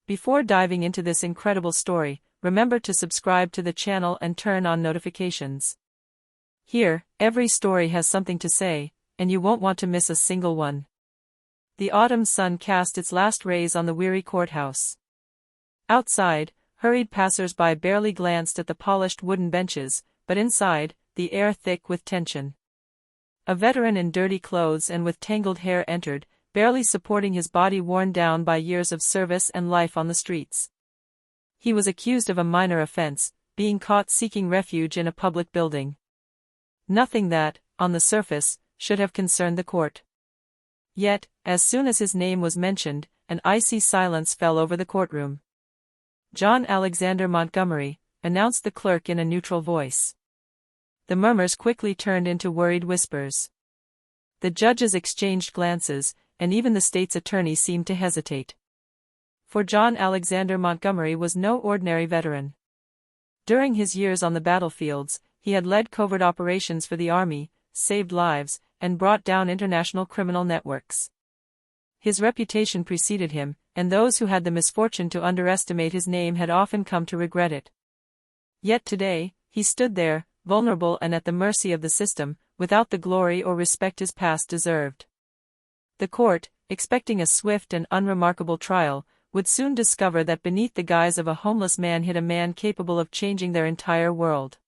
Before diving into this incredible story, remember to subscribe to the channel and turn on notifications. Here, every story has something to say, and you won't want to miss a single one. The autumn sun cast its last rays on the weary courthouse. Outside, hurried passers-by barely glanced at the polished wooden benches, but inside, the air thick with tension. A veteran in dirty clothes and with tangled hair entered, barely supporting his body worn down by years of service and life on the streets. He was accused of a minor offense, being caught seeking refuge in a public building. Nothing that, on the surface, should have concerned the court. Yet, as soon as his name was mentioned, an icy silence fell over the courtroom. "John Alexander Montgomery," announced the clerk in a neutral voice. The murmurs quickly turned into worried whispers. The judges exchanged glances, and even the state's attorney seemed to hesitate. For John Alexander Montgomery was no ordinary veteran. During his years on the battlefields, he had led covert operations for the army, saved lives, and brought down international criminal networks. His reputation preceded him, and those who had the misfortune to underestimate his name had often come to regret it. Yet today, he stood there, vulnerable and at the mercy of the system, without the glory or respect his past deserved. The court, expecting a swift and unremarkable trial, would soon discover that beneath the guise of a homeless man hid a man capable of changing their entire world.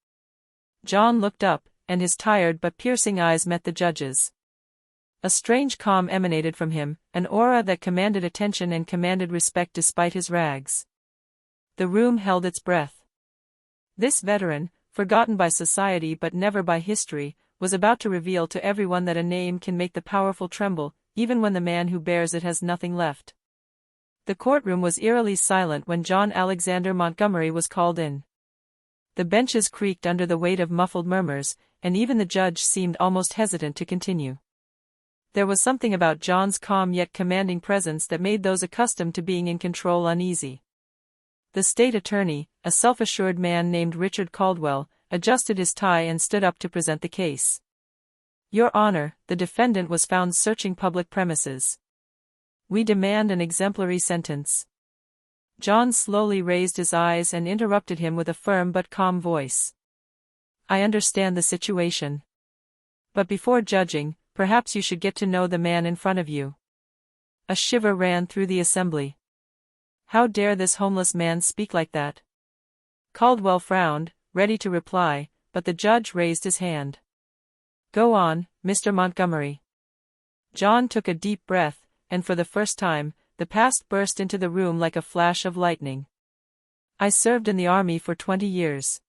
John looked up, and his tired but piercing eyes met the judge's. A strange calm emanated from him, an aura that commanded attention and commanded respect despite his rags. The room held its breath. This veteran, forgotten by society but never by history, was about to reveal to everyone that a name can make the powerful tremble, even when the man who bears it has nothing left. The courtroom was eerily silent when John Alexander Montgomery was called in. The benches creaked under the weight of muffled murmurs, and even the judge seemed almost hesitant to continue. There was something about John's calm yet commanding presence that made those accustomed to being in control uneasy. The state attorney, a self-assured man named Richard Caldwell, adjusted his tie and stood up to present the case. "Your Honor, the defendant was found searching public premises. We demand an exemplary sentence." John slowly raised his eyes and interrupted him with a firm but calm voice. "I understand the situation. But before judging, perhaps you should get to know the man in front of you." A shiver ran through the assembly. How dare this homeless man speak like that? Caldwell frowned, ready to reply, but the judge raised his hand. "Go on, Mr. Montgomery." John took a deep breath, and for the first time, the past burst into the room like a flash of lightning. "I served in the army for 20 years.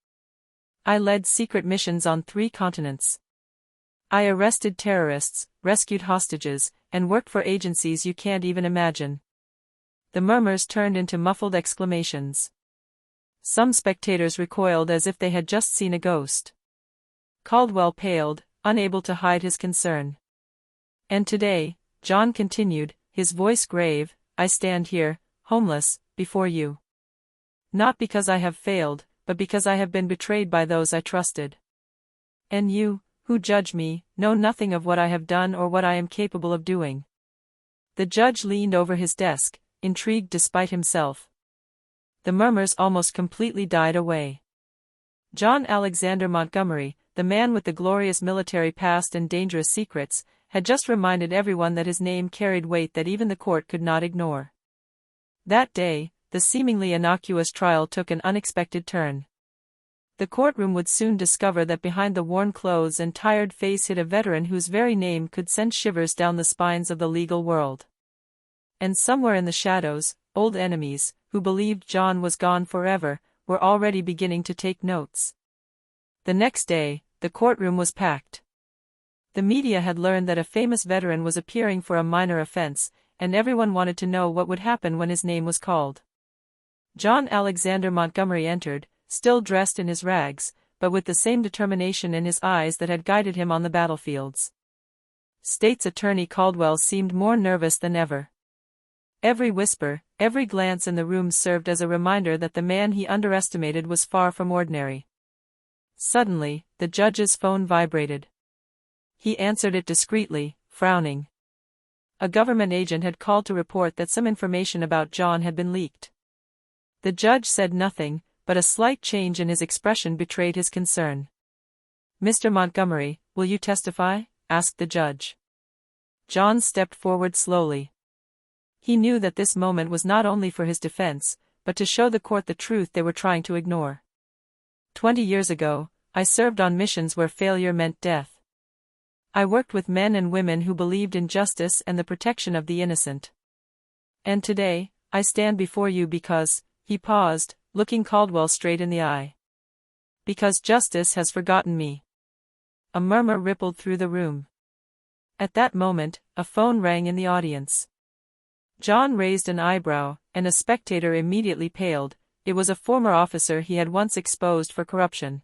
I led secret missions on 3 continents. I arrested terrorists, rescued hostages, and worked for agencies you can't even imagine." The murmurs turned into muffled exclamations. Some spectators recoiled as if they had just seen a ghost. Caldwell paled, unable to hide his concern. "And today," John continued, his voice grave, "I stand here, homeless, before you. Not because I have failed, but because I have been betrayed by those I trusted. And you, who judge me, know nothing of what I have done or what I am capable of doing." The judge leaned over his desk, intrigued despite himself. The murmurs almost completely died away. John Alexander Montgomery, the man with the glorious military past and dangerous secrets, had just reminded everyone that his name carried weight that even the court could not ignore. That day, the seemingly innocuous trial took an unexpected turn. The courtroom would soon discover that behind the worn clothes and tired face hid a veteran whose very name could send shivers down the spines of the legal world. And somewhere in the shadows, old enemies, who believed John was gone forever, were already beginning to take notes. The next day, the courtroom was packed. The media had learned that a famous veteran was appearing for a minor offense, and everyone wanted to know what would happen when his name was called. John Alexander Montgomery entered, still dressed in his rags, but with the same determination in his eyes that had guided him on the battlefields. State's Attorney Caldwell seemed more nervous than ever. Every whisper, every glance in the room served as a reminder that the man he underestimated was far from ordinary. Suddenly, the judge's phone vibrated. He answered it discreetly, frowning. A government agent had called to report that some information about John had been leaked. The judge said nothing, but a slight change in his expression betrayed his concern. "Mr. Montgomery, will you testify?" asked the judge. John stepped forward slowly. He knew that this moment was not only for his defense, but to show the court the truth they were trying to ignore. 20 years ago, I served on missions where failure meant death. I worked with men and women who believed in justice and the protection of the innocent. And today, I stand before you because," he paused, looking Caldwell straight in the eye. "Because justice has forgotten me." A murmur rippled through the room. At that moment, a phone rang in the audience. John raised an eyebrow, and a spectator immediately paled. It was a former officer he had once exposed for corruption.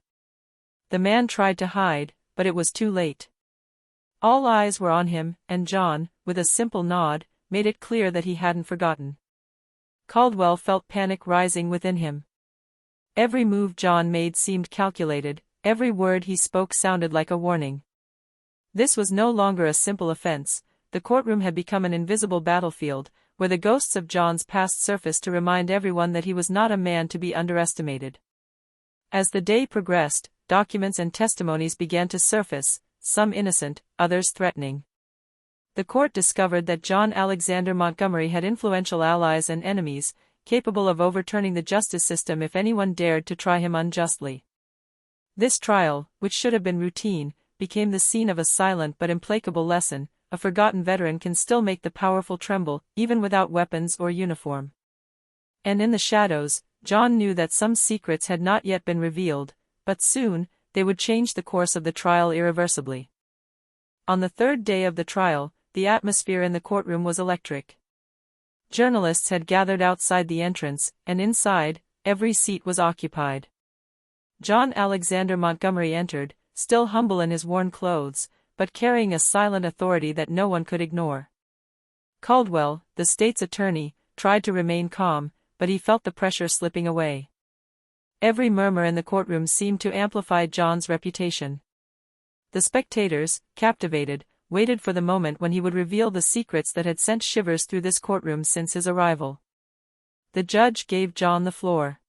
The man tried to hide, but it was too late. All eyes were on him, and John, with a simple nod, made it clear that he hadn't forgotten. Caldwell felt panic rising within him. Every move John made seemed calculated, every word he spoke sounded like a warning. This was no longer a simple offense. The courtroom had become an invisible battlefield, where the ghosts of John's past surfaced to remind everyone that he was not a man to be underestimated. As the day progressed, documents and testimonies began to surface, some innocent, others threatening. The court discovered that John Alexander Montgomery had influential allies and enemies, capable of overturning the justice system if anyone dared to try him unjustly. This trial, which should have been routine, became the scene of a silent but implacable lesson. A forgotten veteran can still make the powerful tremble, even without weapons or uniform. And in the shadows, John knew that some secrets had not yet been revealed, but soon, they would change the course of the trial irreversibly. On the third day of the trial, the atmosphere in the courtroom was electric. Journalists had gathered outside the entrance, and inside, every seat was occupied. John Alexander Montgomery entered, still humble in his worn clothes, but carrying a silent authority that no one could ignore. Caldwell, the state's attorney, tried to remain calm, but he felt the pressure slipping away. Every murmur in the courtroom seemed to amplify John's reputation. The spectators, captivated, waited for the moment when he would reveal the secrets that had sent shivers through this courtroom since his arrival. The judge gave John the floor.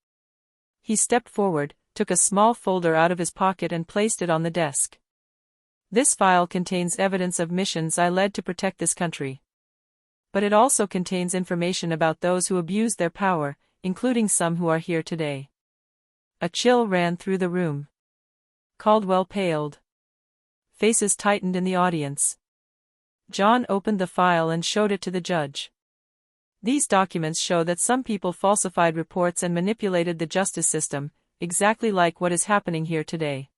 He stepped forward, took a small folder out of his pocket and placed it on the desk. "This file contains evidence of missions I led to protect this country. But it also contains information about those who abused their power, including some who are here today." A chill ran through the room. Caldwell paled. Faces tightened in the audience. John opened the file and showed it to the judge. "These documents show that some people falsified reports and manipulated the justice system, exactly like what is happening here today."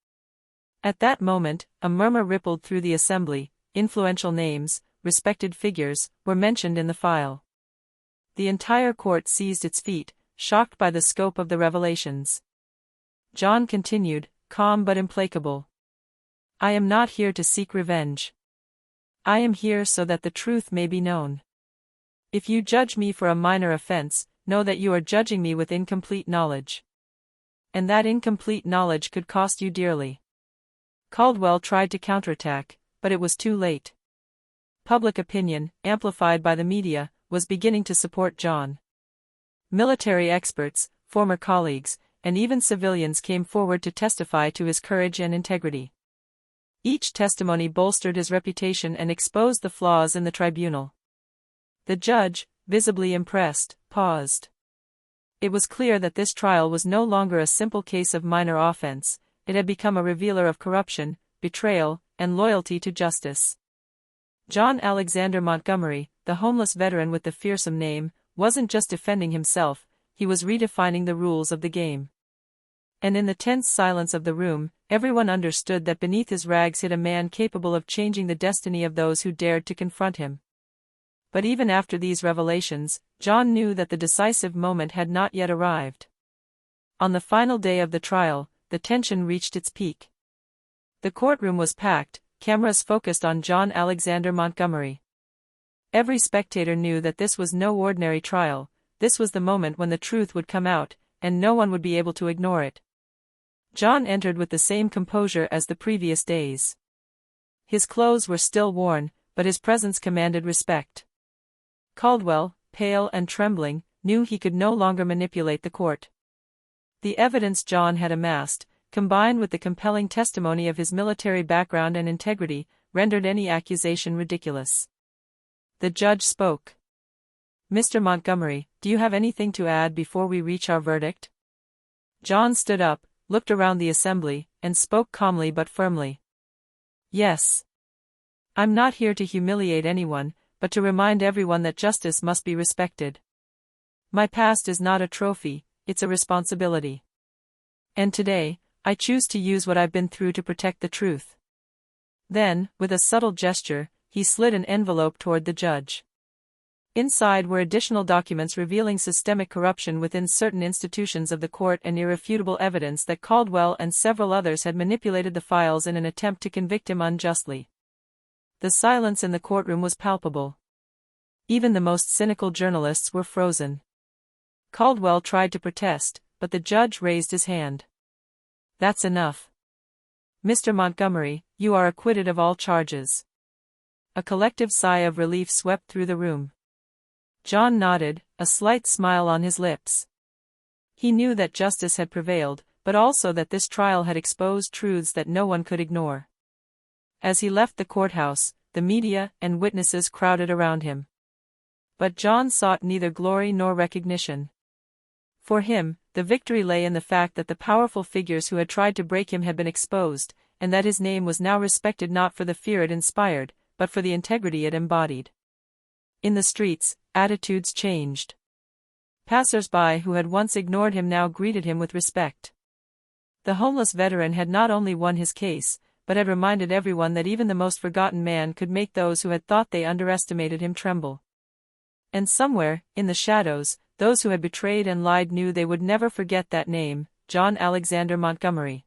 At that moment, a murmur rippled through the assembly. Influential names, respected figures, were mentioned in the file. The entire court seized its feet, shocked by the scope of the revelations. John continued, calm but implacable. "I am not here to seek revenge. I am here so that the truth may be known. If you judge me for a minor offense, know that you are judging me with incomplete knowledge. And that incomplete knowledge could cost you dearly." Caldwell tried to counterattack, but it was too late. Public opinion, amplified by the media, was beginning to support John. Military experts, former colleagues, and even civilians came forward to testify to his courage and integrity. Each testimony bolstered his reputation and exposed the flaws in the tribunal. The judge, visibly impressed, paused. It was clear that this trial was no longer a simple case of minor offense. It had become a revealer of corruption, betrayal, and loyalty to justice. John Alexander Montgomery, the homeless veteran with the fearsome name, wasn't just defending himself, he was redefining the rules of the game. And in the tense silence of the room, everyone understood that beneath his rags hid a man capable of changing the destiny of those who dared to confront him. But even after these revelations, John knew that the decisive moment had not yet arrived. On the final day of the trial, the tension reached its peak. The courtroom was packed, cameras focused on John Alexander Montgomery. Every spectator knew that this was no ordinary trial. This was the moment when the truth would come out, and no one would be able to ignore it. John entered with the same composure as the previous days. His clothes were still worn, but his presence commanded respect. Caldwell, pale and trembling, knew he could no longer manipulate the court. The evidence John had amassed, combined with the compelling testimony of his military background and integrity, rendered any accusation ridiculous. The judge spoke. "Mr. Montgomery, do you have anything to add before we reach our verdict?" John stood up, looked around the assembly, and spoke calmly but firmly. "Yes. I'm not here to humiliate anyone, but to remind everyone that justice must be respected. My past is not a trophy, it's a responsibility. And today, I choose to use what I've been through to protect the truth." Then, with a subtle gesture, he slid an envelope toward the judge. Inside were additional documents revealing systemic corruption within certain institutions of the court and irrefutable evidence that Caldwell and several others had manipulated the files in an attempt to convict him unjustly. The silence in the courtroom was palpable. Even the most cynical journalists were frozen. Caldwell tried to protest, but the judge raised his hand. "That's enough. Mr. Montgomery, you are acquitted of all charges." A collective sigh of relief swept through the room. John nodded, a slight smile on his lips. He knew that justice had prevailed, but also that this trial had exposed truths that no one could ignore. As he left the courthouse, the media and witnesses crowded around him. But John sought neither glory nor recognition. For him, the victory lay in the fact that the powerful figures who had tried to break him had been exposed, and that his name was now respected not for the fear it inspired, but for the integrity it embodied. In the streets, attitudes changed. Passers-by who had once ignored him now greeted him with respect. The homeless veteran had not only won his case, but had reminded everyone that even the most forgotten man could make those who had thought they underestimated him tremble. And somewhere, in the shadows, those who had betrayed and lied knew they would never forget that name, John Alexander Montgomery.